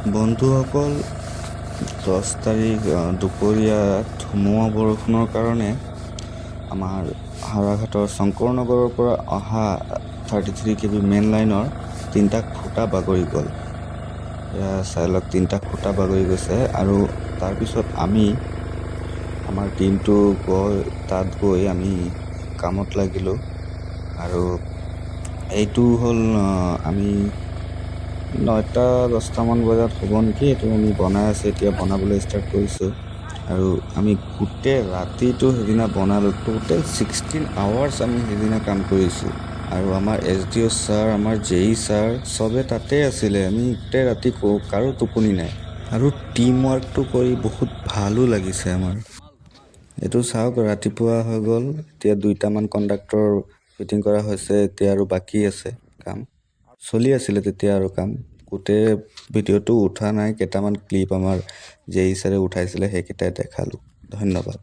বন্ধুসকল, 10 তাৰিখ দুপৰীয়া ধুমুহা বৰষুণৰ কাৰণে আমাৰ হাৰাঘাটৰ শংকৰনগৰৰ পৰা অহা 33 kV মেইন লাইনৰ 3টা খুঁটা বাগৰি গ'ল। এয়া চাই লওক, 3টা খুঁটা বাগৰি গৈছে। আৰু তাৰপিছত আমি আমাৰ টিমটো তাত গৈ আমি কামত লাগিলোঁ। আৰু এইটো হ'ল আমি 9টা-10টামান বজাত হ'ব নেকি, এইটো আমি বনাই আছোঁ, এতিয়া বনাবলৈ ষ্টাৰ্ট কৰিছোঁ। আৰু আমি গোটেই ৰাতিটো সেইদিনা বনালোঁ। টোটেল 16 আৱাৰ্ছ আমি সেইদিনা কাম কৰিছোঁ। আৰু আমাৰ SDO ছাৰ, আমাৰ JE ছাৰ চবে তাতে আছিলে। আমি গোটেই ৰাতি কাৰো টোপনি নাই। আৰু টিম ৱৰ্কটো কৰি বহুত ভালো লাগিছে আমাৰ। এইটো চাওক, ৰাতিপুৱা হৈ গ'ল, এতিয়া 2টামান কণ্ডাক্টৰ ফিটিং কৰা হৈছে, এতিয়া আৰু বাকী আছে কাম। চলি আছিলে তেতিয়া আৰু কাম। গোটেই ভিডিঅ'টো উঠা নাই, কেইটামান ক্লিপ আমাৰ JE ছাৰে উঠাইছিলে, সেইকেইটাই দেখালোঁ। ধন্যবাদ।